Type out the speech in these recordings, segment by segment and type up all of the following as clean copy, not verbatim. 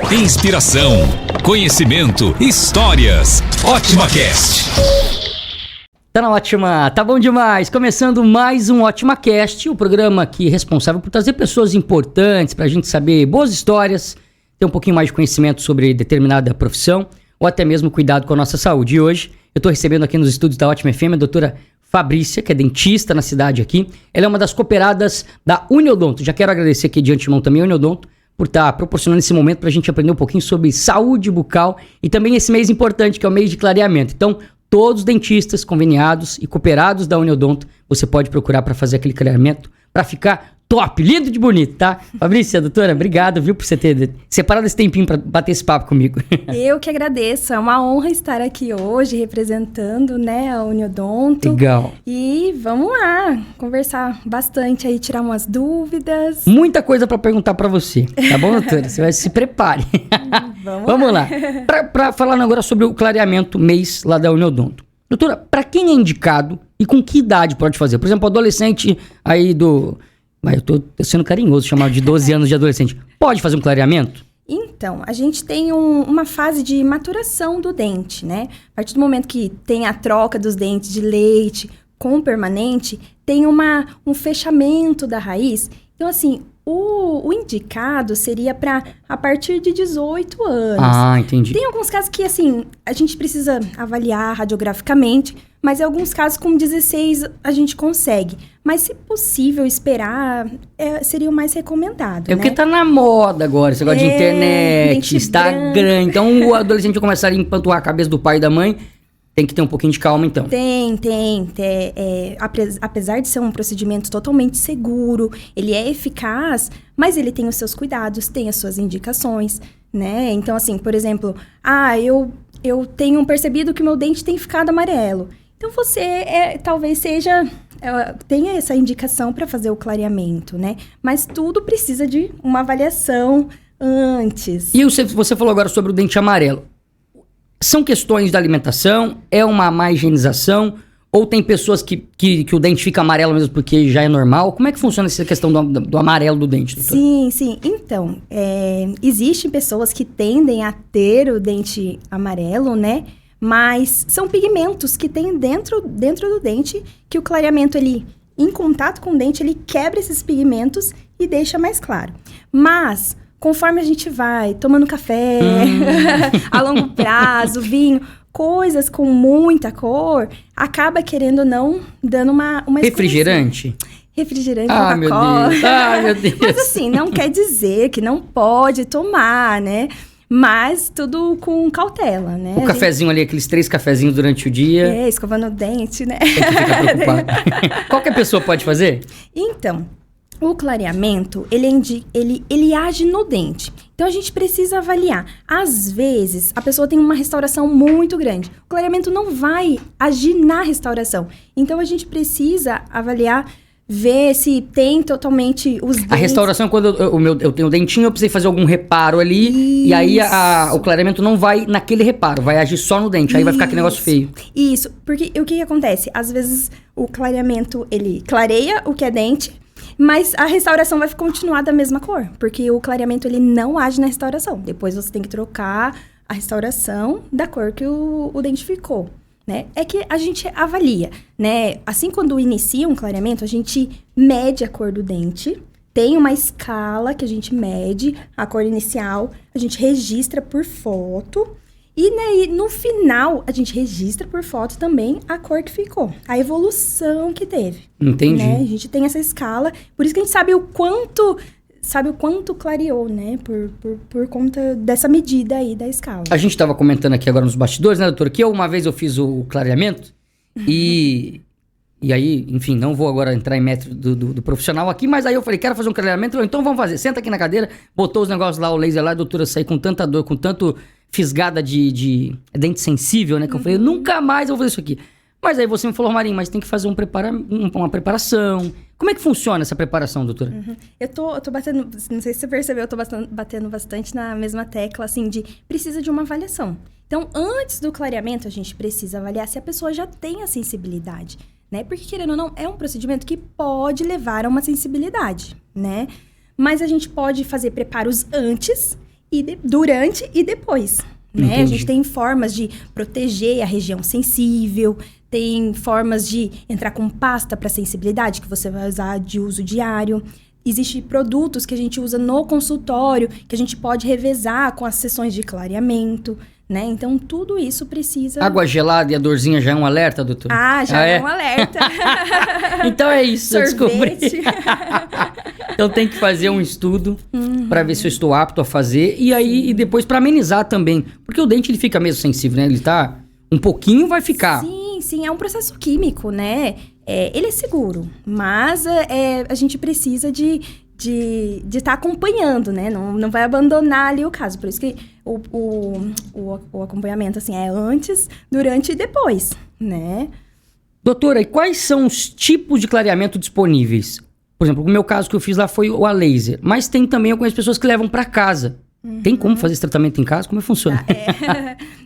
Inspiração, conhecimento, histórias. OtimaCast. Tá na Ótima, tá bom demais. Começando mais um OtimaCast, o programa aqui responsável por trazer pessoas importantes pra gente saber boas histórias, ter um pouquinho mais de conhecimento sobre determinada profissão ou até mesmo cuidado com a nossa saúde. E hoje eu tô recebendo aqui nos estúdios da Ótima FM a doutora Fabrícia, que é dentista na cidade aqui. Ela é uma das cooperadas da Uniodonto. Já quero agradecer aqui de antemão também a Uniodonto por estar proporcionando esse momento pra gente aprender um pouquinho sobre saúde bucal e também esse mês importante que é o mês de clareamento. Então, todos os dentistas conveniados e cooperados da Uniodonto, você pode procurar para fazer aquele clareamento para ficar top, lindo de bonito, tá? Fabrícia, doutora, obrigado, viu, por você ter separado esse tempinho para bater esse papo comigo. Eu que agradeço, é uma honra estar aqui hoje representando, né, a Uniodonto. Legal. E vamos lá, conversar bastante aí, tirar umas dúvidas. Muita coisa para perguntar para você, tá bom, doutora? Você vai se prepare. Vamos lá. Para falar agora sobre o clareamento mês lá da Uniodonto. Doutora, para quem é indicado e com que idade pode fazer? Por exemplo, adolescente aí do... Eu tô sendo carinhoso, chamado de 12 anos de adolescente. Pode fazer um clareamento? Então, a gente tem uma fase de maturação do dente, né? A partir do momento que tem a troca dos dentes de leite com permanente, tem um fechamento da raiz. Então, assim, o indicado seria para a partir de 18 anos. Ah, entendi. Tem alguns casos que, assim, a gente precisa avaliar radiograficamente, mas em alguns casos com 16 a gente consegue. Mas, se possível, esperar seria o mais recomendado, É porque tá na moda agora, esse negócio de internet, Instagram. Então, o adolescente começar a empanturrar a cabeça do pai e da mãe, tem que ter um pouquinho de calma, então. Tem. Apesar de ser um procedimento totalmente seguro, ele é eficaz, mas ele tem os seus cuidados, tem as suas indicações, né? Então, assim, por exemplo, eu tenho percebido que o meu dente tem ficado amarelo. Então, você talvez tenha essa indicação para fazer o clareamento, né? Mas tudo precisa de uma avaliação antes. E você falou agora sobre o dente amarelo. São questões da alimentação? É uma má higienização? Ou tem pessoas que o dente fica amarelo mesmo porque já é normal? Como é que funciona essa questão do amarelo do dente, doutora? Sim. Então, existem pessoas que tendem a ter o dente amarelo, né? Mas são pigmentos que tem dentro do dente que o clareamento, ele, em contato com o dente, ele quebra esses pigmentos e deixa mais claro. Mas, conforme a gente vai tomando café, a longo prazo, vinho, coisas com muita cor, acaba querendo ou não dando uma refrigerante? Refrigerante, Coca-Cola. Meu Deus. Mas assim, não quer dizer que não pode tomar, né? Mas tudo com cautela, né? O cafezinho ali, aqueles 3 cafezinhos durante o dia. Escovando o dente, né? Tem que ficar preocupado. Qualquer pessoa pode fazer? Então, o clareamento, ele age no dente. Então, a gente precisa avaliar. Às vezes, a pessoa tem uma restauração muito grande. O clareamento não vai agir na restauração. Então, a gente precisa avaliar, ver se tem totalmente os dentes. A restauração é quando eu tenho o dentinho, eu precisei fazer algum reparo ali. Isso. E aí o clareamento não vai naquele reparo, vai agir só no dente. Aí vai ficar aquele negócio feio. Isso, porque o que acontece? Às vezes o clareamento, ele clareia o que é dente, mas a restauração vai continuar da mesma cor. Porque o clareamento, ele não age na restauração. Depois você tem que trocar a restauração da cor que o dente ficou. Né? É que a gente avalia, né? Assim, quando inicia um clareamento, a gente mede a cor do dente. Tem uma escala que a gente mede a cor inicial. A gente registra por foto. E né, no final, a gente registra por foto também a cor que ficou. A evolução que teve. Entendi. Né? A gente tem essa escala. Por isso que a gente sabe o quanto clareou, né? Por conta dessa medida aí da escala. A gente estava comentando aqui agora nos bastidores, né, doutora? Que uma vez eu fiz o clareamento e aí, enfim, não vou agora entrar em mérito do profissional aqui, mas aí eu falei, quero fazer um clareamento, então vamos fazer. Senta aqui na cadeira, botou os negócios lá, o laser lá, a doutora saiu com tanta dor, com tanto fisgada de dente sensível, né? Que eu falei, nunca mais eu vou fazer isso aqui. Mas aí você me falou, Marinho, mas tem que fazer uma preparação. Como é que funciona essa preparação, doutora? Eu tô batendo, não sei se você percebeu, eu tô batendo bastante na mesma tecla, assim, precisa de uma avaliação. Então, antes do clareamento, a gente precisa avaliar se a pessoa já tem a sensibilidade, né? Porque, querendo ou não, é um procedimento que pode levar a uma sensibilidade, né? Mas a gente pode fazer preparos antes durante e depois. Né? Entendi. A gente tem formas de proteger a região sensível, tem formas de entrar com pasta para sensibilidade, que você vai usar de uso diário. Existem produtos que a gente usa no consultório, que a gente pode revezar com as sessões de clareamento, né? Então, tudo isso precisa... Água gelada e a dorzinha já é um alerta, doutor? Já é um alerta. Então é isso, eu descobri. Sorvete. Então tem que fazer um estudo para ver se eu estou apto a fazer. E aí, e depois para amenizar também. Porque o dente ele fica mesmo sensível, né? Ele tá... Um pouquinho vai ficar. Sim, é um processo químico, né? Ele é seguro, mas a gente precisa de estar acompanhando, né? Não vai abandonar ali o caso. Por isso que o acompanhamento, assim, é antes, durante e depois, né? Doutora, e quais são os tipos de clareamento disponíveis? Por exemplo, o meu caso que eu fiz lá foi o a laser. Mas tem também algumas pessoas que levam para casa. Tem como fazer esse tratamento em casa? Como funciona?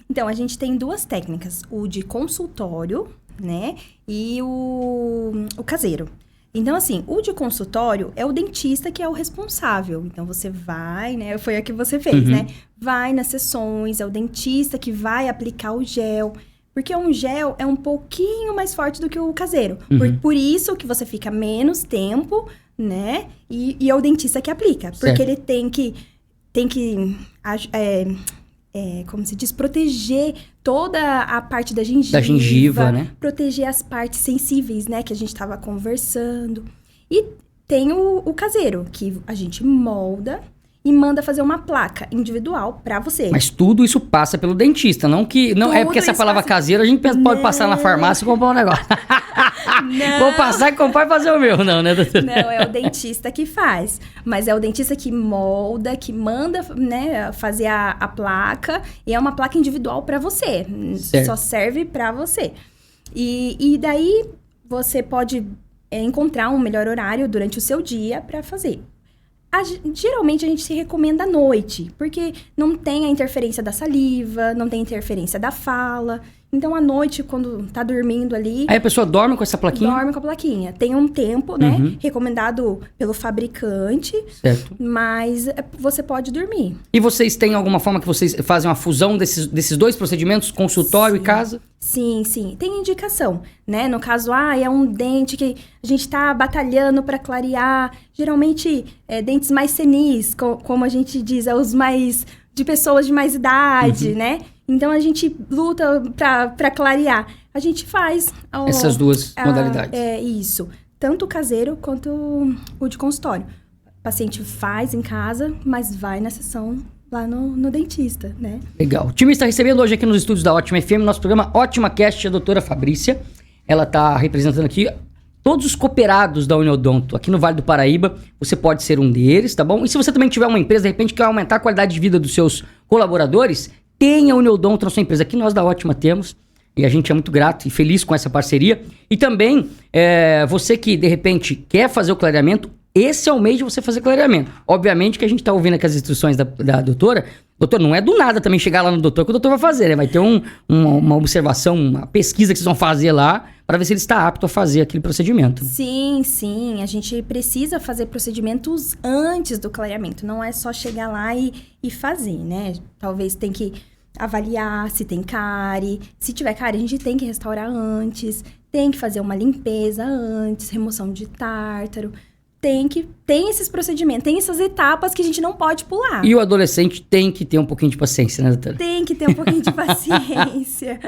Então, a gente tem duas técnicas. O de consultório, né? E o caseiro. Então, assim, o de consultório é o dentista que é o responsável. Então, você vai, né? Foi a que você fez, né? Vai nas sessões, é o dentista que vai aplicar o gel. Porque um gel é um pouquinho mais forte do que o caseiro. Por isso que você fica menos tempo, né? E é o dentista que aplica. Porque Certo. ele tem que como se diz, proteger toda a parte da gengiva. Da gengiva, né? Proteger as partes sensíveis, né? Que a gente estava conversando. E tem o caseiro, que a gente molda e manda fazer uma placa individual pra você. Mas tudo isso passa pelo dentista, não que... Não é Tudo porque essa isso palavra passa- caseira a gente pode passar na farmácia e comprar um negócio. Vou passar e comprar e fazer o meu, não, né, doutora? Não, é o dentista que faz. Mas é o dentista que molda, que manda, né, fazer a placa. E é uma placa individual pra você. Certo. Só serve pra você. E daí você pode encontrar um melhor horário durante o seu dia pra fazer. Geralmente a gente se recomenda à noite, porque não tem a interferência da saliva, não tem interferência da fala. Então, à noite, quando tá dormindo ali... Aí a pessoa dorme com essa plaquinha? Dorme com a plaquinha. Tem um tempo, né? Recomendado pelo fabricante. Certo. Mas você pode dormir. E vocês têm alguma forma que vocês fazem uma fusão desses dois procedimentos, consultório e casa? Sim. Tem indicação, né? No caso, é um dente que a gente tá batalhando para clarear. Geralmente, dentes mais senis, como a gente diz, os mais... de pessoas de mais idade, né? Então, a gente luta pra clarear. A gente faz... Essas duas modalidades. Isso. Tanto o caseiro quanto o de consultório. O paciente faz em casa, mas vai na sessão lá no dentista, né? Legal. O time está recebendo hoje aqui nos estúdios da Ótima FM, nosso programa Ótima Cast, a doutora Fabrícia. Ela está representando aqui todos os cooperados da Uniodonto, aqui no Vale do Paraíba. Você pode ser um deles, tá bom? E se você também tiver uma empresa, de repente, que quer aumentar a qualidade de vida dos seus colaboradores, tenha a Uniodonto na sua empresa. Aqui nós da Ótima temos, e a gente é muito grato e feliz com essa parceria. E também, você que, de repente, quer fazer o clareamento, esse é o mês de você fazer clareamento. Obviamente que a gente tá ouvindo aqui as instruções da doutora. Doutor, não é do nada também chegar lá no doutor que o doutor vai fazer, né? Vai ter uma observação, uma pesquisa que vocês vão fazer lá para ver se ele está apto a fazer aquele procedimento. Sim. A gente precisa fazer procedimentos antes do clareamento. Não é só chegar lá e fazer, né? Talvez tem que avaliar se tem cárie. Se tiver cárie, a gente tem que restaurar antes. Tem que fazer uma limpeza antes, remoção de tártaro. Tem esses procedimentos, tem essas etapas que a gente não pode pular. E o adolescente tem que ter um pouquinho de paciência, né, doutora? Tem que ter um pouquinho de paciência.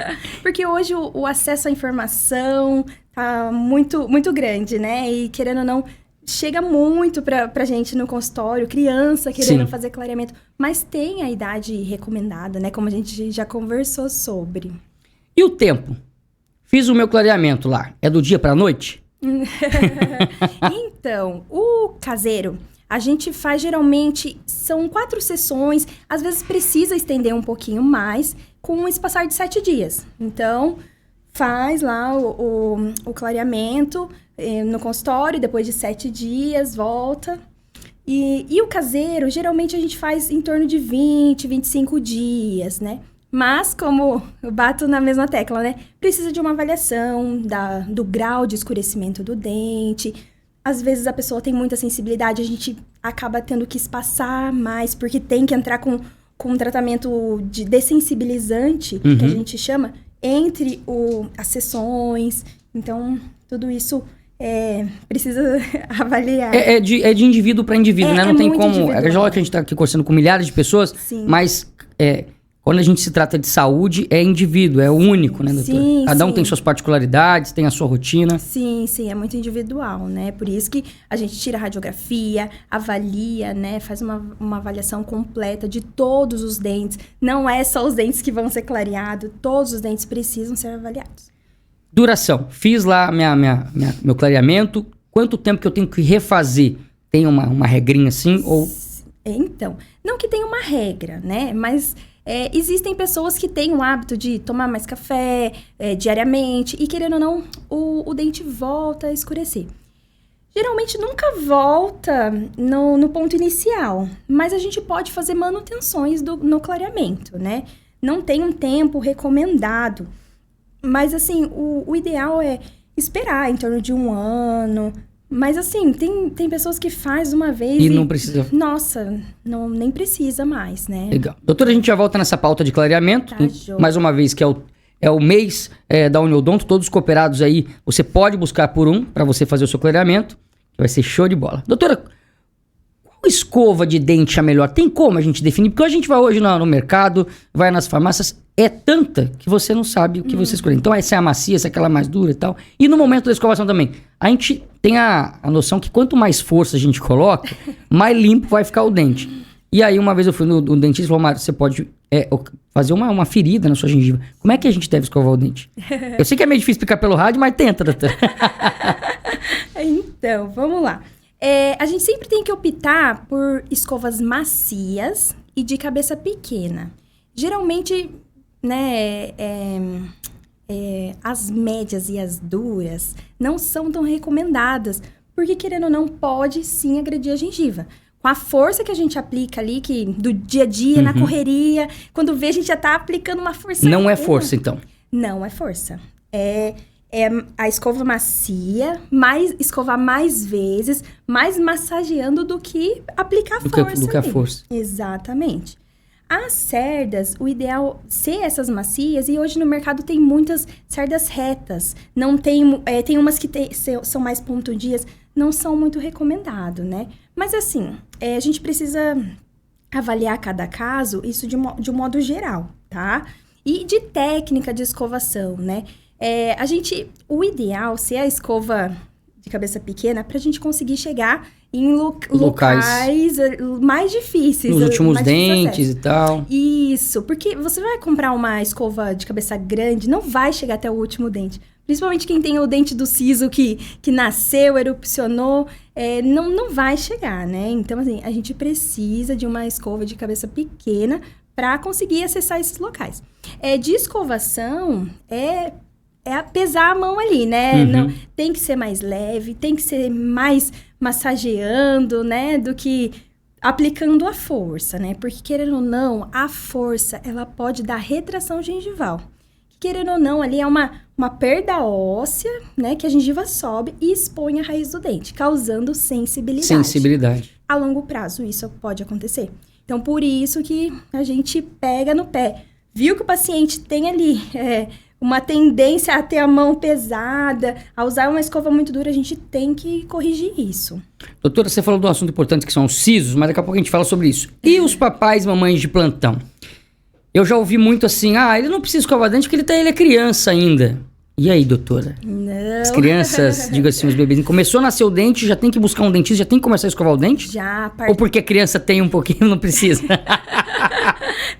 Porque hoje o acesso à informação tá muito, muito grande, né? E querendo ou não, chega muito pra gente no consultório, criança querendo fazer clareamento. Mas tem a idade recomendada, né? Como a gente já conversou sobre. E o tempo? Fiz o meu clareamento lá. É do dia pra noite? Então, o caseiro, a gente faz geralmente, são 4 sessões, às vezes precisa estender um pouquinho mais, com esse passar de 7 dias. Então, faz lá o clareamento no consultório, depois de 7 dias, volta. E o caseiro, geralmente a gente faz em torno de 20, 25 dias, né? Mas, como eu bato na mesma tecla, né? Precisa de uma avaliação do grau de escurecimento do dente. às vezes a pessoa tem muita sensibilidade, a gente acaba tendo que espaçar mais, porque tem que entrar com um tratamento de dessensibilizante, que a gente chama, entre as sessões. Então, tudo isso precisa avaliar. É de indivíduo para indivíduo, né? Não tem como... individual. É lógico que a gente tá aqui conversando com milhares de pessoas, Sim. mas quando a gente se trata de saúde, é indivíduo, é único, né, doutora? Sim, Cada um sim. tem suas particularidades, tem a sua rotina. Sim, é muito individual, né? Por isso que a gente tira a radiografia, avalia, né? Faz uma avaliação completa de todos os dentes. Não é só os dentes que vão ser clareados, todos os dentes precisam ser avaliados. Duração. Fiz lá meu clareamento. Quanto tempo que eu tenho que refazer? Tem uma regrinha assim? Ou... Então, não que tenha uma regra, né? Mas existem pessoas que têm o hábito de tomar mais café diariamente e, querendo ou não, o dente volta a escurecer. Geralmente nunca volta no ponto inicial, mas a gente pode fazer manutenções no clareamento, né? Não tem um tempo recomendado, mas assim, o ideal é esperar em torno de 1 ano. Mas assim, tem pessoas que faz uma vez E não precisa... Nossa, nem precisa mais, né? Legal. Doutora, a gente já volta nessa pauta de clareamento. Tá, joia. Mais uma vez, que é o mês da Uniodonto. Todos os cooperados aí, você pode buscar por um para você fazer o seu clareamento. Que vai ser show de bola. Doutora, qual escova de dente é a melhor? Tem como a gente definir? Porque a gente vai hoje no mercado, vai nas farmácias, é tanta que você não sabe o que você escolher. Então, essa é a macia, essa é aquela mais dura e tal. E no momento da escovação também, a gente tem a noção que quanto mais força a gente coloca, mais limpo vai ficar o dente. E aí, uma vez eu fui no dentista e falou, Mário, você pode fazer uma ferida na sua gengiva. Como é que a gente deve escovar o dente? Eu sei que é meio difícil explicar pelo rádio, mas tenta, doutora. Então, vamos lá. A gente sempre tem que optar por escovas macias e de cabeça pequena. Geralmente, né, as médias e as duras não são tão recomendadas, porque, querendo ou não, pode sim agredir a gengiva. Com a força que a gente aplica ali, que do dia a dia, na correria, quando vê, a gente já tá aplicando uma força. Não é força, então. Não é força. É a escova macia, escovar mais vezes, mais massageando do que aplicar força. Do que a força. Exatamente. As cerdas, o ideal ser essas macias, e hoje no mercado tem muitas cerdas retas. Não tem umas que são mais pontudias, não são muito recomendadas, né? Mas assim, a gente precisa avaliar cada caso, isso de um modo geral, tá? E de técnica de escovação, né? O ideal, se a escova de cabeça pequena, pra gente conseguir chegar em locais mais difíceis. Nos últimos mais dentes e tal. Isso, porque você vai comprar uma escova de cabeça grande, não vai chegar até o último dente. Principalmente quem tem o dente do siso que nasceu, erupcionou, não vai chegar, né? Então, assim, a gente precisa de uma escova de cabeça pequena para conseguir acessar esses locais. De escovação, pesar a mão ali, né? Não, tem que ser mais leve, tem que ser mais massageando, né? Do que aplicando a força, né? Porque, querendo ou não, a força, ela pode dar retração gengival. Querendo ou não, ali é uma perda óssea, né? Que a gengiva sobe e expõe a raiz do dente, causando sensibilidade. A longo prazo, isso pode acontecer. Então, por isso que a gente pega no pé. Viu que o paciente tem ali uma tendência a ter a mão pesada, a usar uma escova muito dura, a gente tem que corrigir isso. Doutora, você falou de um assunto importante que são os sisos, mas daqui a pouco a gente fala sobre isso. E os papais e mamães de plantão? Eu já ouvi muito assim, ele não precisa escovar dente porque ele é criança ainda. E aí, doutora? Não. As crianças, diga assim, os bebês, começou a nascer o dente, já tem que buscar um dentista, já tem que começar a escovar o dente? Já. Ou porque a criança tem um pouquinho, não precisa?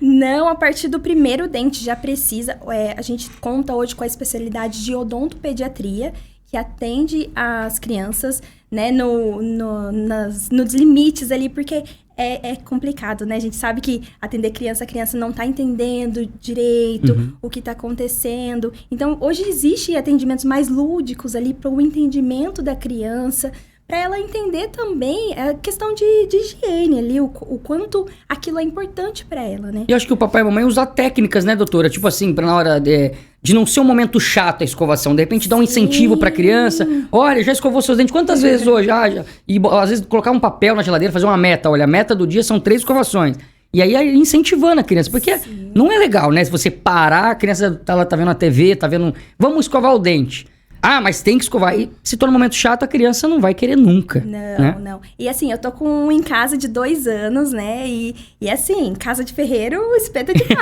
Não, a partir do primeiro dente já precisa. A gente conta hoje com a especialidade de odontopediatria, que atende as crianças, né, nos limites ali, porque é complicado, né? A gente sabe que atender a criança não tá entendendo direito o que tá acontecendo. Então, hoje existe atendimentos mais lúdicos ali para o entendimento da criança, para ela entender também a questão de higiene ali, o quanto aquilo é importante para ela, né? Eu acho que o papai e a mamãe usam técnicas, né, doutora? Tipo assim, pra na hora de não ser um momento chato a escovação. De repente dá um incentivo pra criança. Olha, já escovou seus dentes quantas vezes hoje? E às vezes colocar um papel na geladeira, fazer uma meta. Olha, a meta do dia são 3 escovações. E aí incentivando a criança. Porque não é legal, né? Se você parar, a criança tá vendo a TV, tá vendo... Vamos escovar o dente. Mas tem que escovar. E se torna um momento chato, a criança não vai querer nunca. Não. E assim, eu tô com um em casa de 2 anos, né? E assim, casa de ferreiro, espeta de pau.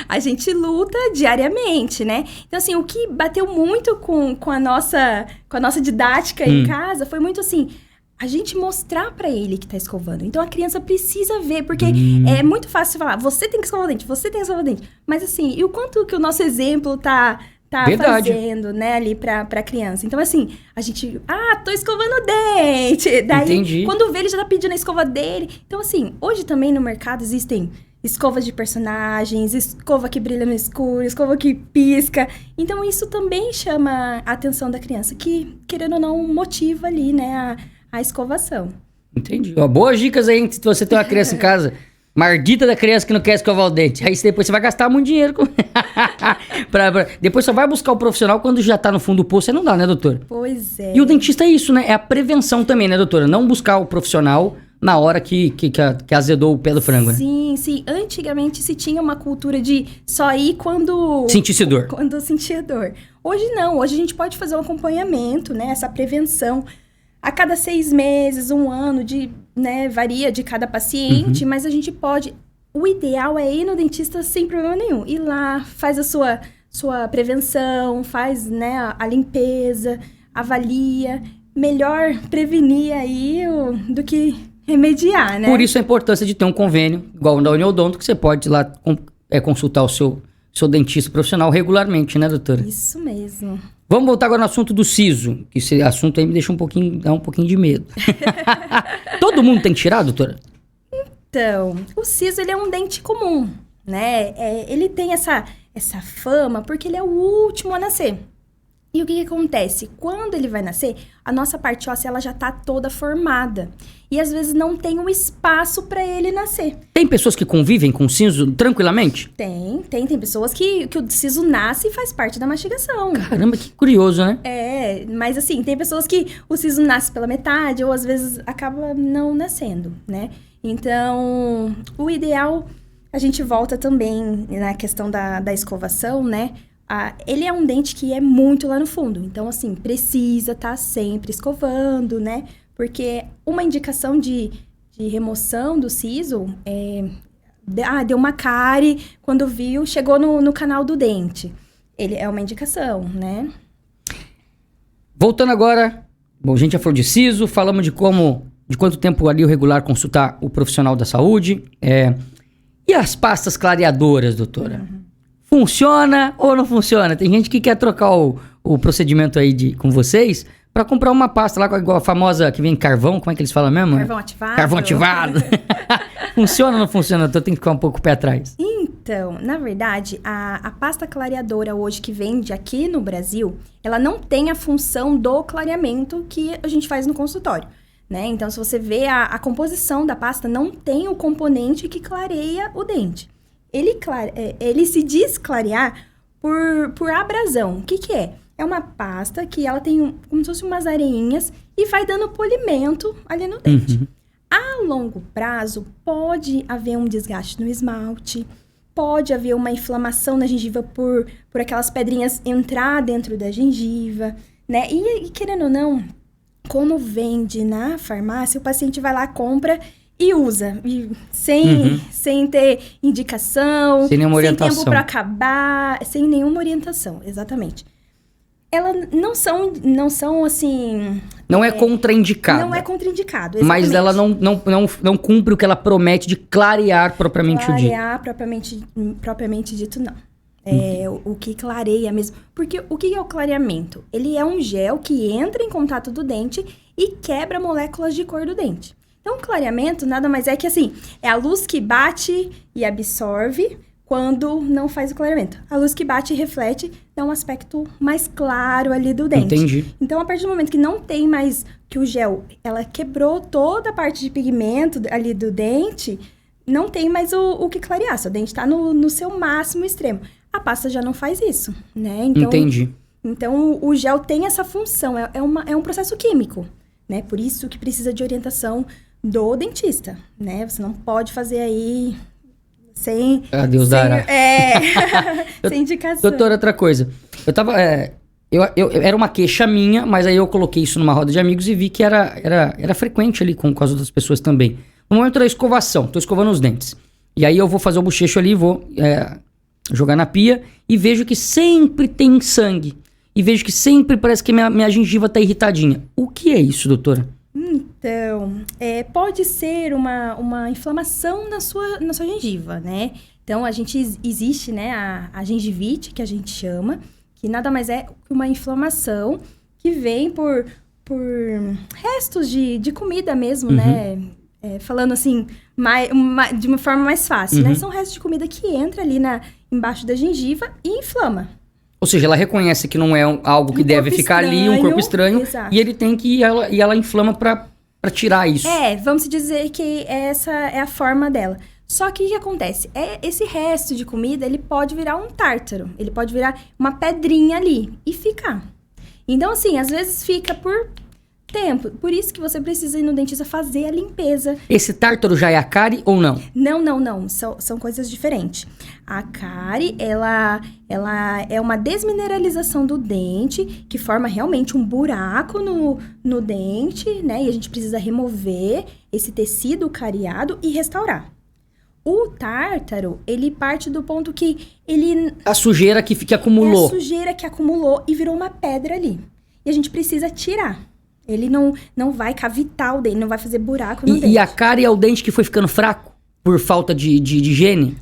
A gente luta diariamente, né? Então assim, o que bateu muito com a nossa didática em casa foi muito assim... A gente mostrar pra ele que tá escovando. Então, a criança precisa ver, porque é muito fácil falar, você tem que escovar o dente, você tem que escovar o dente. Mas assim, e o quanto que o nosso exemplo tá fazendo, né, ali pra criança. Então, assim, a gente... tô escovando o dente. Daí, Entendi. Quando vê, ele já tá pedindo a escova dele. Então, assim, hoje também no mercado existem escovas de personagens, escova que brilha no escuro, escova que pisca. Então, isso também chama a atenção da criança, que, querendo ou não, motiva ali, né, a escovação. Entendi. Boas dicas aí, se você tem uma criança em casa, mardita da criança que não quer escovar o dente. Aí depois você vai gastar muito dinheiro. Depois só vai buscar o profissional quando já tá no fundo do poço. Aí não dá, né, doutora? Pois é. E o dentista é isso, né? É a prevenção também, né, doutora? Não buscar o profissional na hora que azedou o pé do frango, né? Sim. Antigamente se tinha uma cultura de só ir quando... Sentisse dor. Quando sentia dor. Hoje não. Hoje a gente pode fazer um acompanhamento, né? Essa prevenção. A cada 6 meses, 1 ano, né, varia de cada paciente, mas a gente pode... O ideal é ir no dentista sem problema nenhum. Ir lá, faz a sua prevenção, faz, né, a limpeza, avalia. Melhor prevenir aí do que remediar, né? Por isso a importância de ter um convênio, igual o da Uniodonto, que você pode ir lá consultar o seu dentista profissional regularmente, né, doutora? Isso mesmo. Vamos voltar agora no assunto do siso, que esse assunto aí me deixa dá um pouquinho de medo. Todo mundo tem que tirar, doutora? Então, o siso, ele é um dente comum, né? Ele tem essa fama porque ele é o último a nascer. E o que acontece? Quando ele vai nascer, a nossa parte óssea ela já tá toda formada. E às vezes não tem um espaço para ele nascer. Tem pessoas que convivem com o siso tranquilamente? Tem pessoas que o siso nasce e faz parte da mastigação. Caramba, que curioso, né? Mas assim, tem pessoas que o siso nasce pela metade ou às vezes acaba não nascendo, né? Então, o ideal, a gente volta também na questão da escovação, né? Ele é um dente que é muito lá no fundo. Então, assim, precisa estar sempre escovando, né? Porque uma indicação de remoção do siso deu uma cárie, quando viu, chegou no canal do dente. Ele é uma indicação, né? Voltando agora, bom, a gente já falou de siso, falamos de quanto tempo ali o regular consultar o profissional da saúde. E as pastas clareadoras, doutora? Funciona ou não funciona? Tem gente que quer trocar o procedimento aí com vocês pra comprar uma pasta lá, igual a famosa que vem carvão, como é que eles falam mesmo? Carvão ativado. Carvão ativado. Funciona ou não funciona? Então tem que ficar um pouco pé atrás. Então, na verdade, a pasta clareadora hoje que vende aqui no Brasil, ela não tem a função do clareamento que a gente faz no consultório, né? Então, se você vê a composição da pasta, não tem o componente que clareia o dente. Ele se diz clarear por abrasão. O que é? É uma pasta que ela tem como se fossem umas areinhas e vai dando polimento ali no dente. A longo prazo, pode haver um desgaste no esmalte, pode haver uma inflamação na gengiva por aquelas pedrinhas entrar dentro da gengiva, né? E querendo ou não, como vende na farmácia, o paciente vai lá, compra e usa, sem ter indicação, sem nenhuma orientação, sem tempo para acabar, sem nenhuma orientação, exatamente. Elas não são assim... Não é contraindicado. Não é contraindicado, exatamente. Mas ela não cumpre o que ela promete de clarear propriamente o dito. Clarear propriamente dito, não. O que clareia mesmo. Porque o que é o clareamento? Ele é um gel que entra em contato do dente e quebra moléculas de cor do dente. Então, o clareamento nada mais é que assim, é a luz que bate e absorve quando não faz o clareamento. A luz que bate e reflete dá um aspecto mais claro ali do dente. Entendi. Então, a partir do momento que não tem mais, que o gel, ela quebrou toda a parte de pigmento ali do dente, não tem mais o que clarear, seu dente tá no seu máximo extremo. A pasta já não faz isso, né? Então, Entendi. Então, o gel tem essa função, é um processo químico, né? Por isso que precisa de orientação do dentista, né? Você não pode fazer aí sem... Deus dará. Sem indicação. Doutora, outra coisa. Eu tava... era uma queixa minha, mas aí eu coloquei isso numa roda de amigos e vi que era frequente ali com as outras pessoas também. No momento da escovação, tô escovando os dentes. E aí eu vou fazer o bochecho ali, vou jogar na pia e vejo que sempre tem sangue. E vejo que sempre parece que minha gengiva tá irritadinha. O que é isso, doutora? Então, pode ser uma inflamação na sua gengiva, né? Então, existe, né, a gengivite, que a gente chama, que nada mais é que uma inflamação que vem por restos de comida mesmo, né? Falando assim, de uma forma mais fácil, né? São restos de comida que entra ali embaixo da gengiva e inflama. Ou seja, ela reconhece que não é algo que deve ficar ali, um corpo estranho, exato. E ele tem que e ela inflama pra tirar isso. Vamos dizer que essa é a forma dela. Só que o que acontece? Esse resto de comida, ele pode virar um tártaro. Ele pode virar uma pedrinha ali e ficar. Então, assim, às vezes fica por tempo. Por isso que você precisa ir no dentista fazer a limpeza. Esse tártaro já é a cárie ou não? Não. São coisas diferentes. A cárie, ela é uma desmineralização do dente, que forma realmente um buraco no dente, né? E a gente precisa remover esse tecido cariado e restaurar. O tártaro, ele parte do ponto que ele... A sujeira que acumulou. É a sujeira que acumulou e virou uma pedra ali. E a gente precisa tirar. Ele não vai cavitar o dente, não vai fazer buraco no dente. E a cárie é o dente que foi ficando fraco por falta de higiene?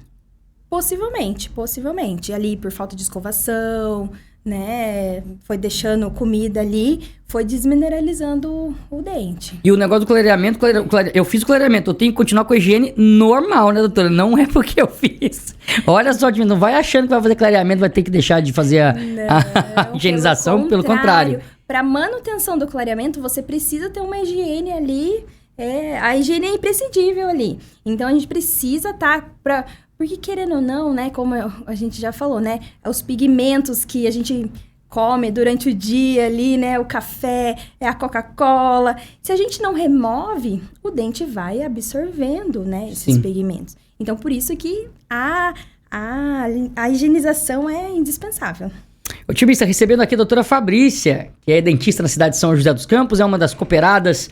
Possivelmente. Ali por falta de escovação, né? Foi deixando comida ali, foi desmineralizando o dente. E o negócio do clareamento, eu fiz o clareamento, eu tenho que continuar com a higiene normal, né, doutora? Não é porque eu fiz. Olha só, não vai achando que vai fazer clareamento, vai ter que deixar de fazer a higienização, pelo contrário. Para manutenção do clareamento, você precisa ter uma higiene ali, a higiene é imprescindível ali. Então, a gente precisa porque querendo ou não, né, como a gente já falou, né, os pigmentos que a gente come durante o dia ali, né, o café, a Coca-Cola, se a gente não remove, o dente vai absorvendo, né, esses pigmentos. Então, por isso que a higienização é indispensável. Otimista, recebendo aqui a doutora Fabrícia, que é dentista na cidade de São José dos Campos, é uma das cooperadas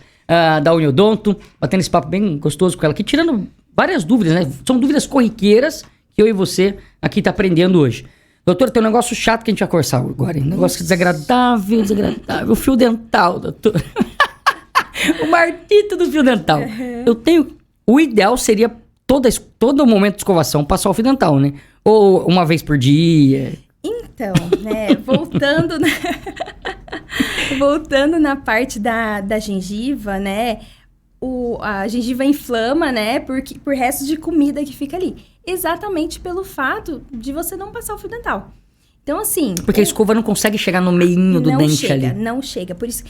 da Uniodonto, batendo esse papo bem gostoso com ela aqui, tirando várias dúvidas, né? São dúvidas corriqueiras que eu e você aqui tá aprendendo hoje. Doutora, tem um negócio chato que a gente vai conversar agora, um negócio desagradável, o fio dental, doutor. O martito do fio dental. O ideal seria todo momento de escovação passar o fio dental, né? Ou uma vez por dia. Então, né, voltando na parte da gengiva, né, a gengiva inflama, né, por restos de comida que fica ali. Exatamente pelo fato de você não passar o fio dental. Então, assim... Porque a escova não consegue chegar no meinho do dente ali. Não chega. Por isso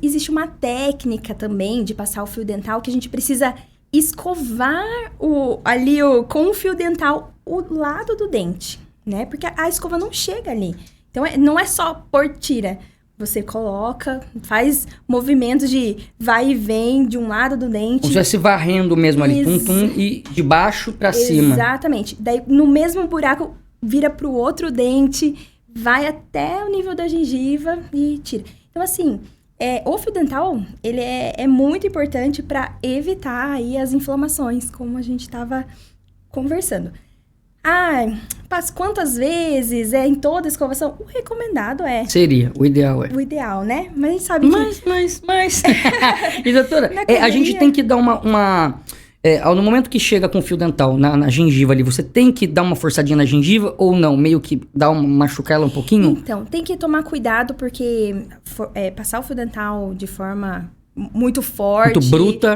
existe uma técnica também de passar o fio dental que a gente precisa escovar com o fio dental o lado do dente, né? Porque a escova não chega ali. Então, não é só pôr tira. Você coloca, faz movimentos de vai e vem de um lado do dente. Como se estivesse varrendo mesmo ali, e de baixo pra cima. Exatamente. Daí, no mesmo buraco, vira pro outro dente, vai até o nível da gengiva e tira. Então, assim, o fio dental, ele é muito importante para evitar aí as inflamações, como a gente estava conversando. Passa quantas vezes? Em toda a escovação? O recomendado Seria, o ideal O ideal, né? Mas a gente sabe Mas... E doutora, a gente tem que dar no momento que chega com o fio dental na gengiva ali, você tem que dar uma forçadinha na gengiva ou não? Meio que machucar ela um pouquinho? Então, tem que tomar cuidado porque passar o fio dental de forma muito forte...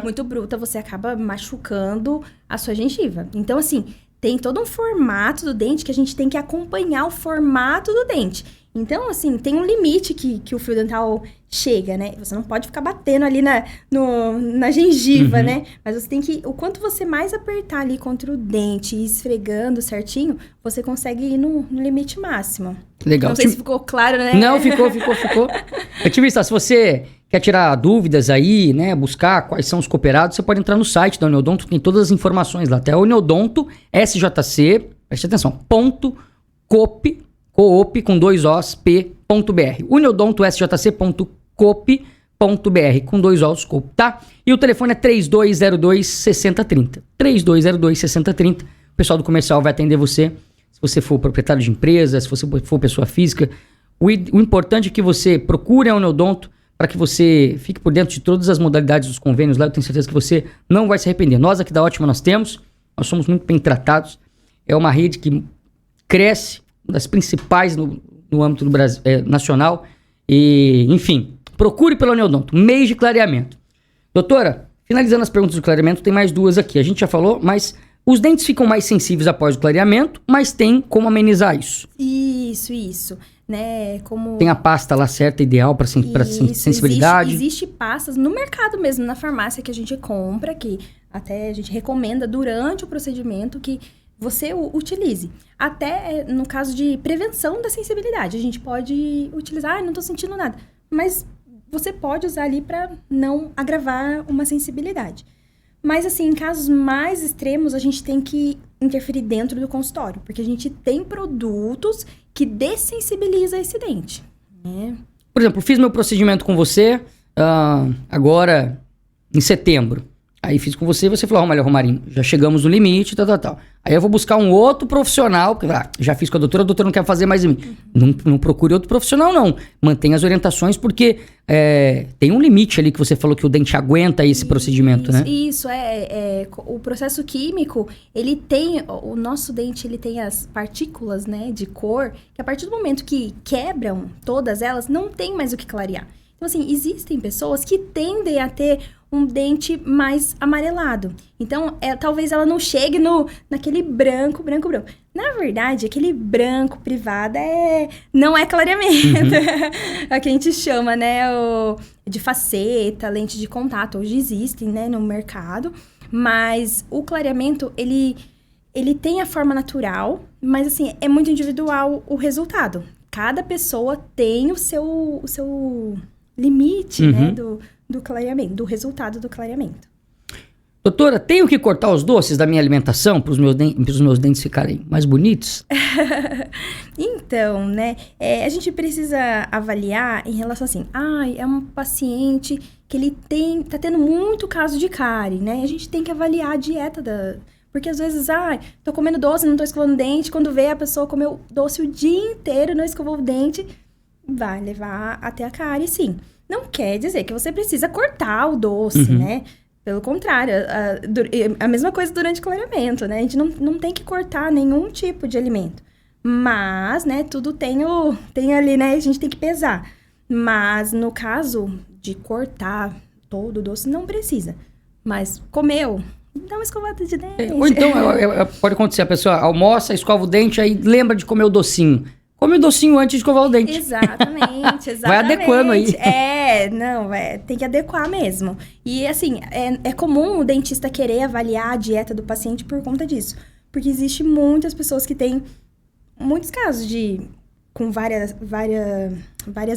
Muito bruta, você acaba machucando a sua gengiva. Então, assim... tem todo um formato do dente que a gente tem que acompanhar o formato do dente. Então, assim, tem um limite que o fio dental chega, né? Você não pode ficar batendo ali na gengiva, né? Mas você tem que... O quanto você mais apertar ali contra o dente e esfregando certinho, você consegue ir no limite máximo. Legal. Não sei se ficou claro, né? Não, ficou. Otimista, se você quer tirar dúvidas aí, né? Buscar quais são os cooperados, você pode entrar no site da Uniodonto, tem todas as informações lá. Até Uniodonto, SJC, preste atenção, .coop com 2 Os, p.br. uniodontosjc.coop.br, com 2 Os, coop, tá? E o telefone é 3202-6030. 3202-6030. O pessoal do comercial vai atender você. Se você for proprietário de empresa, se você for pessoa física. O importante é que você procure a Uniodonto para que você fique por dentro de todas as modalidades dos convênios lá. Eu tenho certeza que você não vai se arrepender. Nós aqui da Ótima nós somos muito bem tratados. É uma rede que cresce, uma das principais no âmbito do Brasil, nacional. E, enfim, procure pela Uniodonto. Mês de clareamento. Doutora, finalizando as perguntas do clareamento, tem mais 2 aqui. A gente já falou, mas os dentes ficam mais sensíveis após o clareamento, mas tem como amenizar isso. Isso. Né, como... Tem a pasta lá certa, ideal para sensibilidade? Existe pastas no mercado mesmo, na farmácia que a gente compra, que até a gente recomenda durante o procedimento que você utilize. Até no caso de prevenção da sensibilidade. A gente pode utilizar, não tô sentindo nada. Mas você pode usar ali para não agravar uma sensibilidade. Mas, assim, em casos mais extremos, a gente tem que interferir dentro do consultório. Porque a gente tem produtos que dessensibilizam esse dente, né? Por exemplo, fiz meu procedimento com você agora em setembro. Aí fiz com você e você falou, olha, Romarinho, já chegamos no limite, tal. Aí eu vou buscar um outro profissional, porque já fiz com a doutora não quer fazer mais em mim. Não procure outro profissional, não. Mantenha as orientações, porque tem um limite ali que você falou que o dente aguenta esse procedimento, né? Isso, o processo químico, ele tem, o nosso dente, ele tem as partículas, né, de cor, que a partir do momento que quebram todas elas, não tem mais o que clarear. Então, assim, existem pessoas que tendem a ter um dente mais amarelado. Então, talvez ela não chegue naquele branco. Na verdade, aquele branco privado não é clareamento. É o que a gente chama, né, de faceta, lente de contato. Hoje existem, né, no mercado. Mas o clareamento, ele tem a forma natural, mas, assim, é muito individual o resultado. Cada pessoa tem o seu limite, né, do clareamento, do resultado do clareamento. Doutora, tenho que cortar os doces da minha alimentação para os meus dentes ficarem mais bonitos? Então, né, a gente precisa avaliar em relação assim, é um paciente que ele tá tendo muito caso de cárie, né? A gente tem que avaliar a dieta porque às vezes, tô comendo doce, não tô escovando o dente, quando vê a pessoa comeu doce o dia inteiro, não escovou o dente, vai levar até a cárie, sim. Não quer dizer que você precisa cortar o doce, né? Pelo contrário, a mesma coisa durante o clareamento, né? A gente não tem que cortar nenhum tipo de alimento. Mas, né, tudo tem ali, né? A gente tem que pesar. Mas, no caso de cortar todo o doce, não precisa. Mas, comeu, dá uma escovada de dente. Ou então, pode acontecer, a pessoa almoça, escova o dente, aí lembra de comer o docinho. Come o docinho antes de escovar o dente. Exatamente. Vai adequando aí. Tem que adequar mesmo. E, assim, é comum o dentista querer avaliar a dieta do paciente por conta disso. Porque existe muitas pessoas que têm muitos casos com várias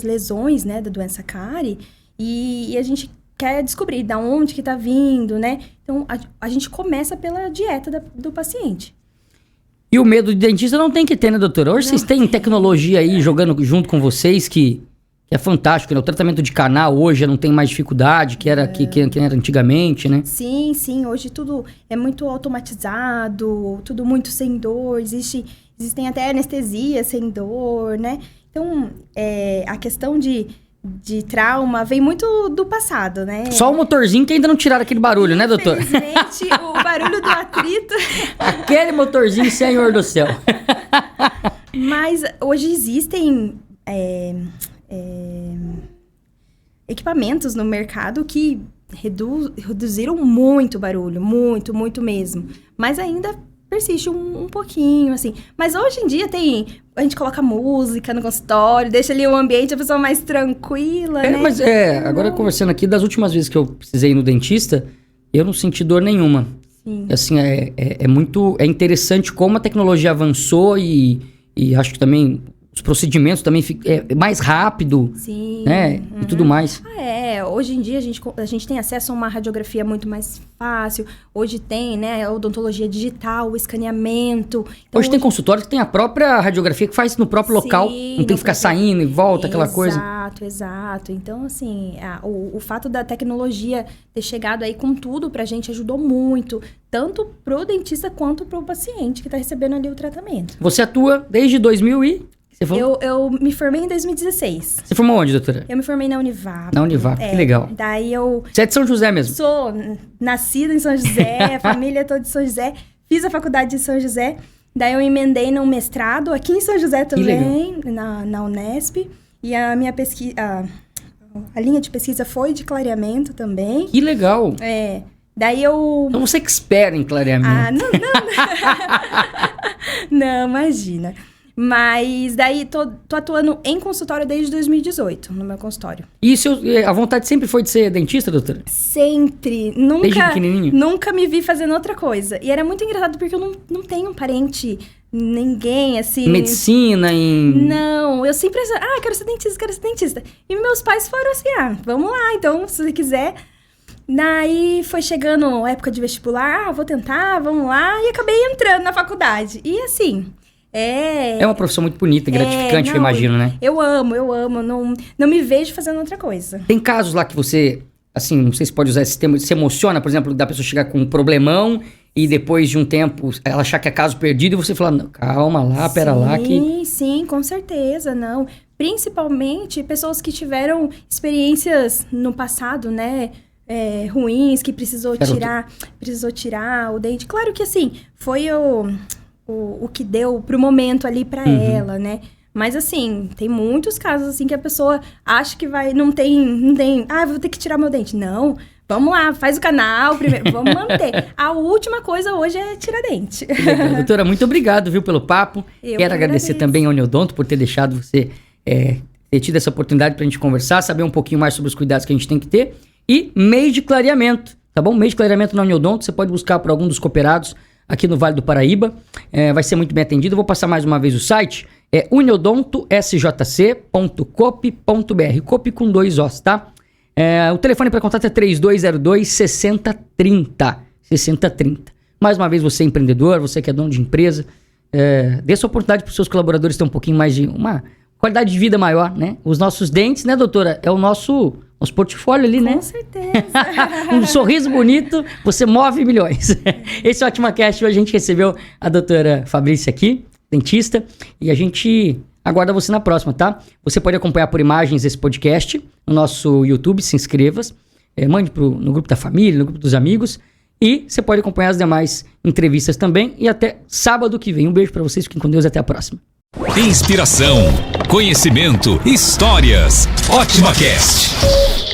lesões, né, da doença cárie. E a gente quer descobrir de onde que tá vindo, né? Então, a gente começa pela dieta do paciente. E o medo de dentista não tem que ter, né, doutora? Hoje vocês têm tecnologia aí jogando junto com vocês que é fantástico, né? O tratamento de canal hoje já não tem mais dificuldade que era antigamente, né? Sim. Hoje tudo é muito automatizado, tudo muito sem dor. Existem até anestesia sem dor, né? Então, a questão de trauma vem muito do passado, né? Só o motorzinho que ainda não tiraram aquele barulho, né, doutor? Infelizmente, o barulho do atrito... Aquele motorzinho, Senhor do céu. Mas hoje existem equipamentos no mercado que reduziram muito o barulho, muito mesmo. Mas ainda persiste um pouquinho, assim. Mas hoje em dia a gente coloca música no consultório, deixa ali o ambiente, a pessoa mais tranquila, né? Mas agora conversando aqui, das últimas vezes que eu precisei ir no dentista, eu não senti dor nenhuma. Sim. Assim, é interessante como a tecnologia avançou e acho que também os procedimentos também é mais rápido, Sim. né? E tudo mais. Hoje em dia a gente tem acesso a uma radiografia muito mais fácil. Hoje tem, né, a odontologia digital, o escaneamento. Então, hoje tem consultório que tem a própria radiografia que faz no próprio local, não tem que ficar saindo e volta, aquela coisa. Exato. Então, assim, o fato da tecnologia ter chegado aí com tudo pra gente ajudou muito, tanto pro dentista quanto pro paciente que tá recebendo ali o tratamento. Você atua desde 2000 e... Eu me formei em 2016. Você formou onde, doutora? Eu me formei na Univap. Na Univap, que legal. Daí Você é de São José mesmo? Sou nascida em São José, família toda de São José. Fiz a faculdade de São José. Daí eu emendei num mestrado aqui em São José também, na Unesp. E a minha pesquisa... A linha de pesquisa foi de clareamento também. Que legal. Daí eu... Então você é expert em clareamento. Não, imagina. Mas daí tô atuando em consultório desde 2018, no meu consultório. E a vontade sempre foi de ser dentista, doutora? Sempre. Desde pequenininho? Nunca me vi fazendo outra coisa. E era muito engraçado porque eu não tenho um parente, ninguém, assim... Medicina, Não, eu sempre... quero ser dentista. E meus pais foram assim, vamos lá, então, se você quiser... Daí foi chegando a época de vestibular, vou tentar, vamos lá. E acabei entrando na faculdade. E assim... É uma profissão muito bonita, gratificante, eu imagino, né? Eu amo. Não me vejo fazendo outra coisa. Tem casos lá que você, assim, não sei se pode usar esse termo, se emociona, por exemplo, da pessoa chegar com um problemão e depois de um tempo ela achar que é caso perdido e você falar, não, calma lá, pera lá. Sim, com certeza, não. Principalmente pessoas que tiveram experiências no passado, né? Ruins, que precisou tirar o dente. Claro que, assim, foi o que deu pro momento ali pra ela, né? Mas, assim, tem muitos casos, assim, que a pessoa acha que não tem... vou ter que tirar meu dente. Não, vamos lá, faz o canal primeiro, vamos manter. A última coisa hoje é tirar dente. Legal. Doutora, muito obrigado, viu, pelo papo. Quero agradecer também ao Neodonto por ter deixado você ter tido essa oportunidade pra gente conversar, saber um pouquinho mais sobre os cuidados que a gente tem que ter. E mês de clareamento, tá bom? Mês de clareamento na Neodonto, você pode buscar por algum dos cooperados aqui no Vale do Paraíba, vai ser muito bem atendido. Eu vou passar mais uma vez o site, uniodontosjc.coop.br, coop com 2 Os, tá? O telefone para contato é 3202-6030, 6030. Mais uma vez, você é empreendedor, você que é dono de empresa, dê essa oportunidade para os seus colaboradores ter um pouquinho mais de uma qualidade de vida maior, né? Os nossos dentes, né, doutora? É o nosso portfólio ali, né? Com certeza. Um sorriso bonito, você move milhões. Esse é o OtimaCast. Hoje a gente recebeu a doutora Fabrícia aqui, dentista, e a gente aguarda você na próxima, tá? Você pode acompanhar por imagens esse podcast no nosso YouTube, se inscreva, mande no grupo da família, no grupo dos amigos, e você pode acompanhar as demais entrevistas também, e até sábado que vem. Um beijo pra vocês, fiquem com Deus e até a próxima. Inspiração, conhecimento, histórias. OtimaCast.